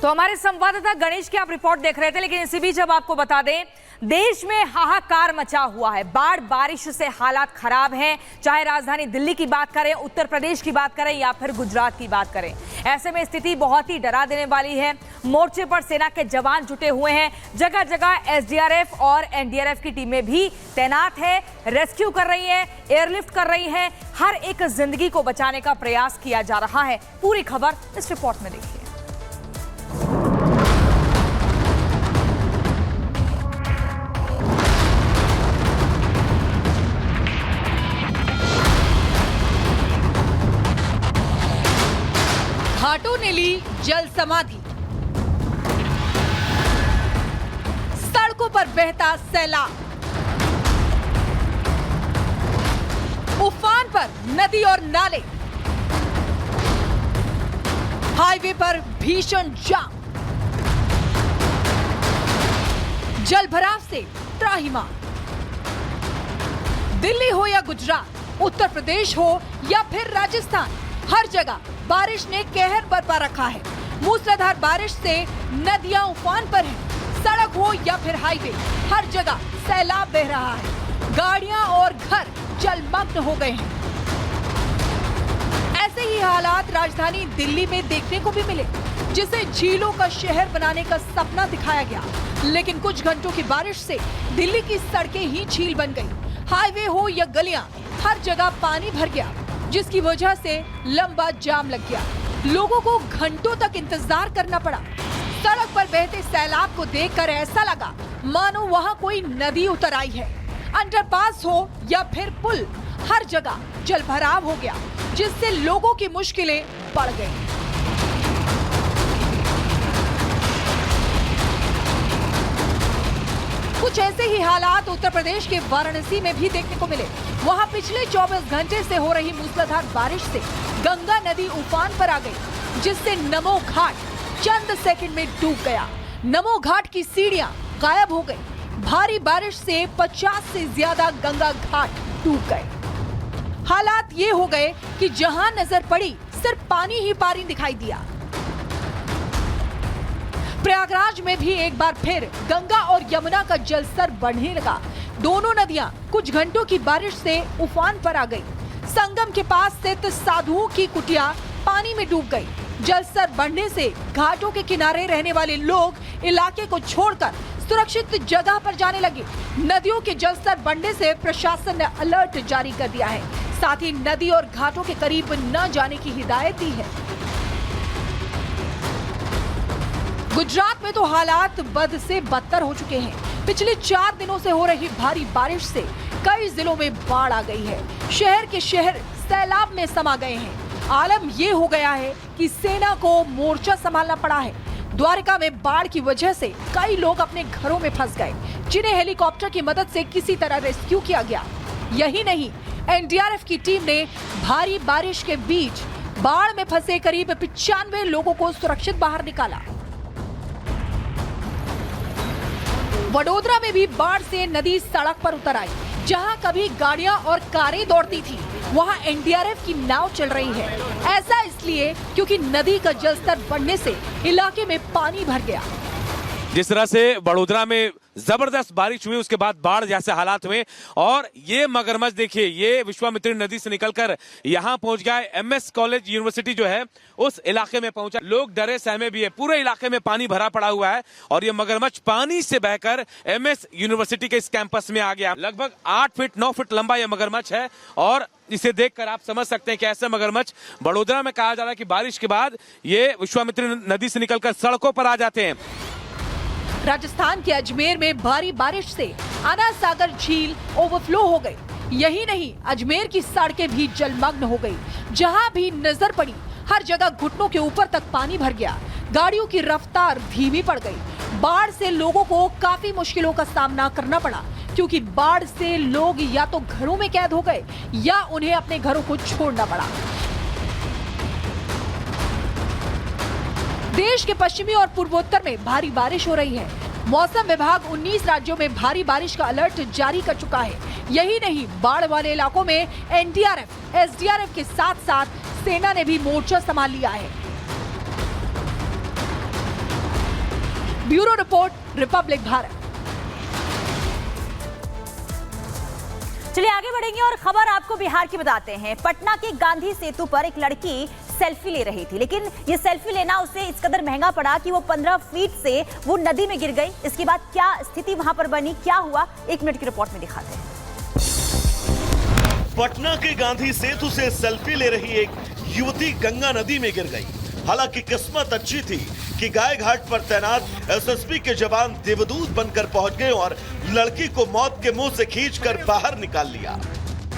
तो हमारे संवाददाता गणेश की आप रिपोर्ट देख रहे थे, लेकिन इसी बीच अब आपको बता दें, देश में हाहाकार मचा हुआ है। बाढ़ बारिश से हालात खराब हैं, चाहे राजधानी दिल्ली की बात करें, उत्तर प्रदेश की बात करें या फिर गुजरात की बात करें। ऐसे में स्थिति बहुत ही डरा देने वाली है। मोर्चे पर सेना के जवान जुटे हुए हैं, जगह जगह एसडीआरएफ और एनडीआरएफ की टीमें भी तैनात है, रेस्क्यू कर रही है, एयरलिफ्ट कर रही है। हर एक जिंदगी को बचाने का प्रयास किया जा रहा है। पूरी खबर इस रिपोर्ट में देखिए। घाटों ने ली जल समाधि, सड़कों पर बहता सैलाब, उफान पर नदी और नाले, हाईवे पर भीषण जाम, जल भराव से त्राहिमाम। दिल्ली हो या गुजरात, उत्तर प्रदेश हो या फिर राजस्थान, हर जगह बारिश ने कहर बरपा रखा है। मूसलाधार बारिश से नदियां उफान पर हैं। सड़क हो या फिर हाईवे, हर जगह सैलाब बह रहा है। गाड़ियां और घर जलमग्न हो गए हैं। ऐसे ही हालात राजधानी दिल्ली में देखने को भी मिले, जिसे झीलों का शहर बनाने का सपना दिखाया गया। लेकिन कुछ घंटों की बारिश से दिल्ली की सड़कें ही झील बन गई। हाईवे हो या गलियां, हर जगह पानी भर गया, जिसकी वजह से लंबा जाम लग गया। लोगों को घंटों तक इंतजार करना पड़ा। सड़क पर बहते सैलाब को देखकर ऐसा लगा मानो वहां कोई नदी उतर आई है। अंडरपास हो या फिर पुल, हर जगह जलभराव हो गया, जिससे लोगों की मुश्किलें बढ़ गईं। कुछ ऐसे ही हालात उत्तर प्रदेश के वाराणसी में भी देखने को मिले। वहां पिछले 24 घंटे से हो रही मूसलाधार बारिश से गंगा नदी उफान पर आ गई, जिससे नमो घाट चंद सेकंड में डूब गया। नमो घाट की सीढ़ियां गायब हो गई। भारी बारिश से 50 से ज्यादा गंगा घाट डूब गए। हालात ये हो गए कि जहां नजर पड़ी सिर्फ पानी ही पानी दिखाई दिया। प्रयागराज में भी एक बार फिर गंगा और यमुना का जलस्तर बढ़ने लगा। दोनों नदियां कुछ घंटों की बारिश से उफान पर आ गई। संगम के पास स्थित साधुओं की कुटिया पानी में डूब गई। जलस्तर बढ़ने से घाटों के किनारे रहने वाले लोग इलाके को छोड़कर सुरक्षित जगह पर जाने लगे। नदियों के जलस्तर बढ़ने से प्रशासन ने अलर्ट जारी कर दिया है। साथ ही नदी और घाटों के करीब न जाने की हिदायत दी है। गुजरात में तो हालात बद से बदतर हो चुके हैं। पिछले 4 दिनों से हो रही भारी बारिश से कई जिलों में बाढ़ आ गई है। शहर के शहर सैलाब में समा गए हैं। आलम ये हो गया है कि सेना को मोर्चा संभालना पड़ा है। द्वारका में बाढ़ की वजह से कई लोग अपने घरों में फंस गए, जिन्हें हेलीकॉप्टर की मदद से किसी तरह रेस्क्यू किया गया। यही नहीं, एनडीआरएफ की टीम ने भारी बारिश के बीच बाढ़ में फंसे करीब 95 लोगों को सुरक्षित बाहर निकाला। वडोदरा में भी बाढ़ से नदी सड़क पर उतर आई। जहां कभी गाड़ियां और कारें दौड़ती थी, वहां एनडीआरएफ की नाव चल रही है। ऐसा इसलिए क्योंकि नदी का जलस्तर बढ़ने से इलाके में पानी भर गया। जिस तरह से वडोदरा में जबरदस्त बारिश हुई, उसके बाद बाढ़ जैसे हालात हुए, और ये मगरमच्छ देखिए, ये विश्वामित्री नदी से निकलकर यहाँ पहुंच गया है। एमएस कॉलेज यूनिवर्सिटी जो है उस इलाके में पहुंचा। लोग डरे सहमे भी है। पूरे इलाके में पानी भरा पड़ा हुआ है और ये मगरमच्छ पानी से बहकर एमएस यूनिवर्सिटी के इस कैंपस में आ गया। लगभग 8 फीट 9 फीट लंबा ये मगरमच्छ है और इसे देखकर आप समझ सकते हैं कि ऐसे मगरमच्छ वडोदरा में कहा जा रहा है कि बारिश के बाद ये विश्वामित्री नदी से निकलकर सड़कों पर आ जाते हैं। राजस्थान के अजमेर में भारी बारिश से आना सागर झील ओवरफ्लो हो गई। यही नहीं, अजमेर की सड़कें भी जलमग्न हो गई। जहां भी नजर पड़ी, हर जगह घुटनों के ऊपर तक पानी भर गया। गाड़ियों की रफ्तार धीमी पड़ गई। बाढ़ से लोगों को काफी मुश्किलों का सामना करना पड़ा, क्योंकि बाढ़ से लोग या तो घरों में कैद हो गए या उन्हें अपने घरों को छोड़ना पड़ा। देश के पश्चिमी और पूर्वोत्तर में भारी बारिश हो रही है। मौसम विभाग 19 राज्यों में भारी बारिश का अलर्ट जारी कर चुका है। यही नहीं, बाढ़ वाले इलाकों में एनडीआरएफ, एसडीआरएफ के साथ साथ सेना ने भी मोर्चा संभाल लिया है। Bureau report, Republic Bharat. चलिए आगे बढ़ेंगे और खबर आपको बिहार की बताते हैं। पटना के गांधी सेतु पर एक लड़की सेल्फी ले रही थी, लेकिन ये सेल्फी लेना उसे इस कदर महंगा पड़ा कि वो 15 फीट से वो नदी में गिर गई। इसके बाद क्या स्थिति वहां पर बनी, क्या हुआ, 1 मिनट की रिपोर्ट में दिखाते हैं। पटना के गांधी सेतु से सेल्फी ले रही एक युवती गंगा नदी में गिर गई। हालांकि किस्मत अच्छी थी कि गाय घाट पर तैनात एसएसबी के जवान देवदूत बनकर पहुंच गए और लड़की को मौत के मुंह से खींचकर बाहर निकाल लिया।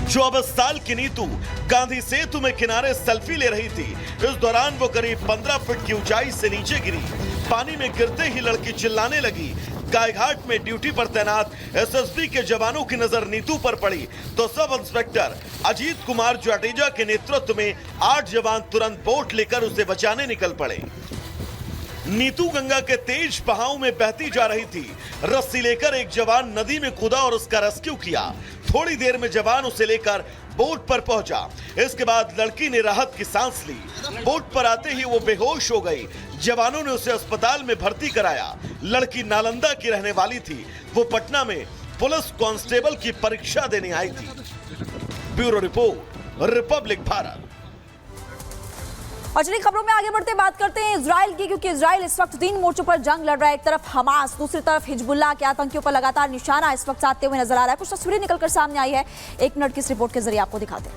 24 साल की नीतू गांधी सेतु में किनारे सेल्फी ले रही थी। इस दौरान वो करीब 15 फीट की ऊंचाई से नीचे गिरी। पानी में गिरते ही लड़की चिल्लाने लगी। गायघाट में ड्यूटी पर तैनात एसएसबी के जवानों की नजर नीतू पर पड़ी तो सब इंस्पेक्टर अजीत कुमार जाडेजा के नेतृत्व में 8 जवान तुरंत बोट लेकर उसे बचाने निकल पड़े। नीतू गंगा के तेज बहाव में बहती जा रही थी। रस्सी लेकर एक जवान नदी में कूदा और उसका रेस्क्यू किया। थोड़ी देर में जवान उसे लेकर बोट पर पहुंचा। इसके बाद लड़की ने राहत की सांस ली। बोट पर आते ही वो बेहोश हो गई। जवानों ने उसे अस्पताल में भर्ती कराया। लड़की नालंदा की रहने वाली थी। वो पटना में पुलिस कांस्टेबल की परीक्षा देने आई थी। Bureau report, Republic Bharat. और चलिए खबरों में आगे बढ़ते बात करते हैं इजराइल की, क्योंकि इजराइल इस वक्त 3 मोर्चों पर जंग लड़ रहा है। एक तरफ हमास, दूसरी तरफ हिजबुल्लाह के आतंकियों पर लगातार निशाना इस वक्त साधते हुए नजर आ रहा है। कुछ तस्वीरें निकलकर सामने आई है, 1 मिनट की इस रिपोर्ट के जरिए आपको दिखाते हैं।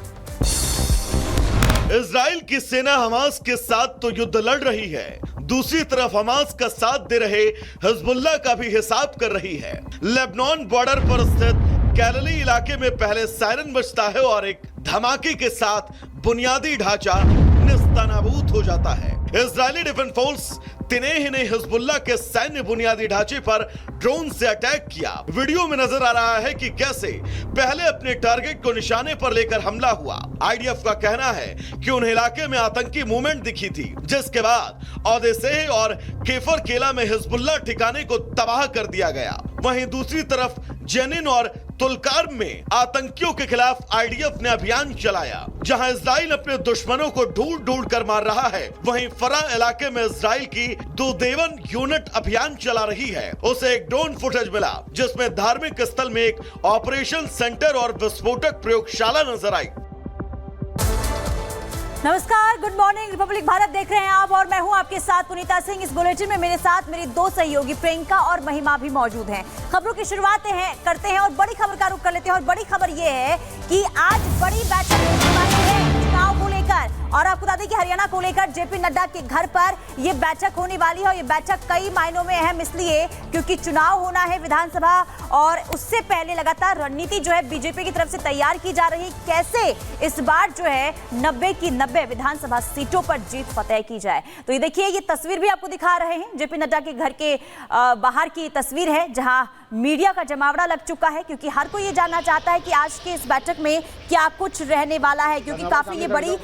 इजराइल की सेना हमास के साथ तो युद्ध लड़ रही है, दूसरी तरफ हमास का साथ दे रहे हिजबुल्लाह का भी हिसाब कर रही है। लेबनान बॉर्डर पर स्थित गैलिली इलाके में पहले सायरन बजता है और एक धमाके के साथ बुनियादी ढांचा निस्तानाबूद हो जाता है। इजरायली डिफेंस फोर्स तिनेह ने हिजबुल्लाह के सैन्य बुनियादी ढांचे पर ड्रोन से अटैक किया। वीडियो में नजर आ रहा है कि कैसे पहले अपने टारगेट को निशाने पर लेकर हमला हुआ। आईडीएफ का कहना है कि उन इलाके में आतंकी मूवमेंट दिखी थी, जिसके बाद ओदेसेह और केफर केला में हिजबुल्लाह ठिकाने को तबाह कर दिया गया। वहीं दूसरी तरफ जेनिन और तुलकार्म में आतंकियों के खिलाफ आईडीएफ ने अभियान चलाया, जहां इजराइल अपने दुश्मनों को ढूंढ ढूंढ कर मार रहा है। वहीं फरा इलाके में इजराइल की दुदेवन यूनिट अभियान चला रही है। उसे एक ड्रोन फुटेज मिला जिसमें धार्मिक स्थल में एक ऑपरेशन सेंटर और विस्फोटक प्रयोगशाला नजर आई। नमस्कार, गुड मॉर्निंग। रिपब्लिक भारत देख रहे हैं आप और मैं हूं आपके साथ पुनीता सिंह। इस बुलेटिन में मेरे साथ मेरी 2 सहयोगी प्रियंका और महिमा भी मौजूद हैं। खबरों की शुरुआत करते हैं और बड़ी खबर का रुख कर लेते हैं। और बड़ी खबर यह है कि आज बड़ी बैठक होने वाली है चुनाव को लेकर, और आपको बता दें कि हरियाणा को लेकर जेपी नड्डा के घर पर यह बैठक होने वाली है। और ये बैठक कई मायनों में अहम इसलिए क्योंकि चुनाव होना है विधानसभा, और उससे पहले लगातार रणनीति जो है बीजेपी की तरफ से तैयार की जा रही, कैसे इस बार जो है 90 की 90 विधानसभा सीटों पर जीत फतेह की जाए। तो ये देखिए, ये तस्वीर भी आपको दिखा रहे हैं, जेपी नड्डा के घर के बाहर की तस्वीर है, जहां मीडिया का जमावड़ा लग चुका है, क्योंकि हर कोई ये जानना चाहता है कि आज के इस बैठक में क्या कुछ रहने वाला है, क्योंकि काफी ये बड़ी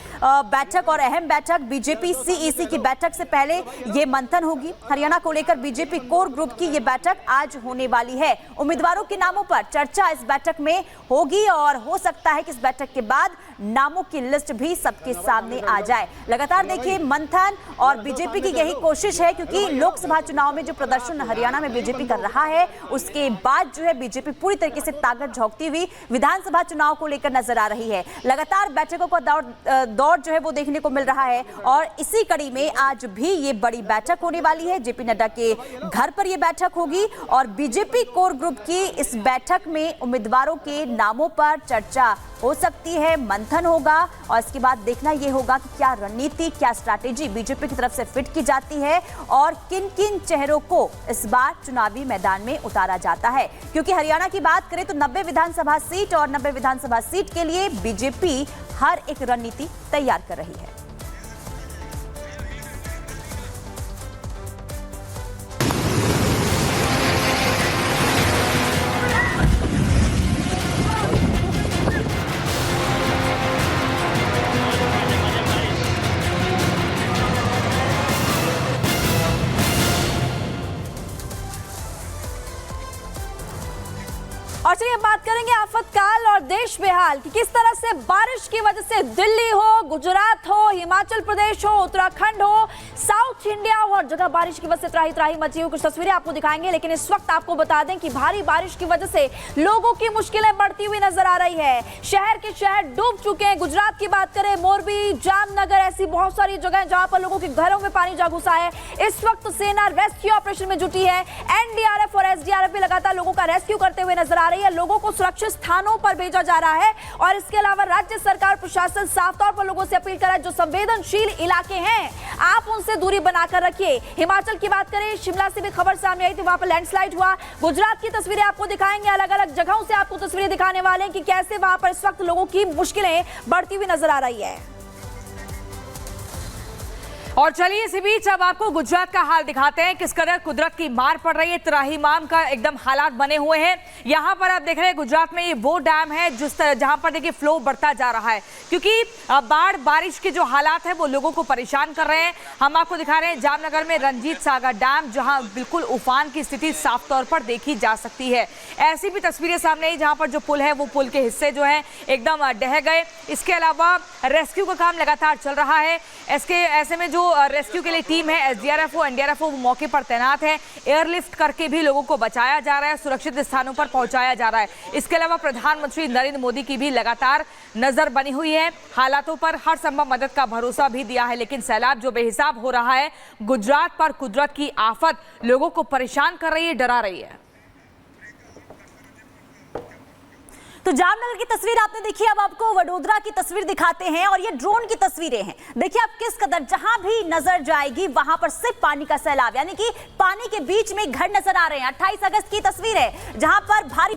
बैठक और अहम बैठक बीजेपी सीईसी की बैठक से पहले ये मंथन होगी। हरियाणा को लेकर बीजेपी कोर ग्रुप की ये बैठक आज होने वाली है। उम्मीदवारों के नामों पर चर्चा इस बैठक में होगी और हो सकता है कि इस बैठक के बाद नामों की लिस्ट भी सबके सामने आ जाए। लगातार देखिए मंथन, और बीजेपी की यही कोशिश है, क्योंकि लोकसभा चुनाव में जो प्रदर्शन हरियाणा में बीजेपी कर रहा है उसके बाद जो है बीजेपी पूरी तरीके से ताकत झोंकती हुई विधानसभा चुनाव को लेकर नजर आ रही है। लगातार बैठकों का दौर जो है वो देखने को मिल रहा है, और इसी कड़ी में आज भी ये बड़ी बैठक होने वाली है। जेपी नड्डा के घर पर यह बैठक होगी और बीजेपी कोर ग्रुप की इस बैठक में उम्मीदवारों के नामों पर चर्चा हो सकती है, मंथन होगा, और इसके बाद देखना यह होगा कि क्या रणनीति, क्या स्ट्रैटेजी बीजेपी की तरफ से फिट की जाती है और किन किन चेहरों को इस बार चुनावी मैदान में उतारा जाता है। क्योंकि हरियाणा की बात करें तो 90 विधानसभा सीट, और 90 विधानसभा सीट के लिए बीजेपी हर एक रणनीति तैयार कर रही है। और और चलिए बात करेंगे आफतकाल और देश बेहाल कि किस तरह से बारिश की वजह से दिल्ली हो, गुजरात हो, हिमाचल प्रदेश हो, उत्तराखंड हो, साउथ इंडिया हो, हर जगह बारिश की वजह से त्राही त्राही मची हुई। कुछ तस्वीरें आपको दिखाएंगे, लेकिन इस वक्त आपको बता दें कि भारी बारिश की वजह से लोगों की मुश्किलें बढ़ती हुई नजर आ रही है। शहर के शहर डूब चुके हैं। गुजरात की बात करें, मोरबी, जामनगर, ऐसी बहुत सारी जगह जहां पर लोगों के घरों में पानी जा घुसा है। इस वक्त सेना रेस्क्यू ऑपरेशन में जुटी है। एनडीआरएफ और एसडीआरएफ भी लगातार लोगों का रेस्क्यू करते हुए नजर आ रही है। लोगों को सुरक्षित स्थानों पर भेजा जा रहा है और इसके अलावा राज्य सरकार प्रशासन साफ तौर पर लोगों से अपील कर रहा है, जो संवेदनशील इलाके हैं आप उनसे दूरी बनाकर रखिए। हिमाचल की बात करें, शिमला से भी खबर सामने आई थी, वहां पर लैंडस्लाइड हुआ। गुजरात की तस्वीरें आपको दिखाएंगे, अलग अलग जगहों से आपको तस्वीरें दिखाने वाले हैं कि कैसे वहां पर इस वक्त लोगों की मुश्किलें बढ़ती हुई नजर आ रही है। और चलिए इसी बीच अब आपको गुजरात का हाल दिखाते हैं, किस कदर कुदरत की मार पड़ रही है। त्राहिमाम का एकदम हालात बने हुए हैं। यहाँ पर आप देख रहे हैं गुजरात में ये वो डैम है जिस तरह जहां पर देखिए फ्लो बढ़ता जा रहा है, क्योंकि बाढ़ बारिश के जो हालात है वो लोगों को परेशान कर रहे हैं। हम आपको दिखा रहे हैं जामनगर में रंजीत सागर डैम, जहां बिल्कुल उफान की स्थिति साफ तौर पर देखी जा सकती है। ऐसी भी तस्वीरें सामने आई जहां पर जो पुल है वो पुल के हिस्से जो है एकदम ढह गए। इसके अलावा रेस्क्यू का काम लगातार चल रहा है। ऐसे में जो रेस्क्यू के लिए टीम है, एसडीआरएफ हो, एनडीआरएफ हो, वो मौके पर तैनात है। एयरलिफ्ट करके भी लोगों को बचाया जा रहा है, सुरक्षित स्थानों पर पहुंचाया जा रहा है। इसके अलावा प्रधानमंत्री नरेंद्र मोदी की भी लगातार नजर बनी हुई है। हालातों पर हर संभव मदद का भरोसा भी दिया है, लेकिन सैलाब जो बेहिसाब हो रहा है, गुजरात पर कुदरत की आफत लोगों को परेशान कर रही है, डरा रही है। तो जामनगर की तस्वीर आपने देखी, अब आपको वडोदरा की तस्वीर दिखाते हैं और ये ड्रोन की तस्वीरें हैं। देखिए आप किस कदर जहां भी नजर जाएगी वहां पर सिर्फ पानी का सैलाब, यानी कि पानी के बीच में घर नजर आ रहे हैं। 28 अगस्त की तस्वीर है जहां पर भारी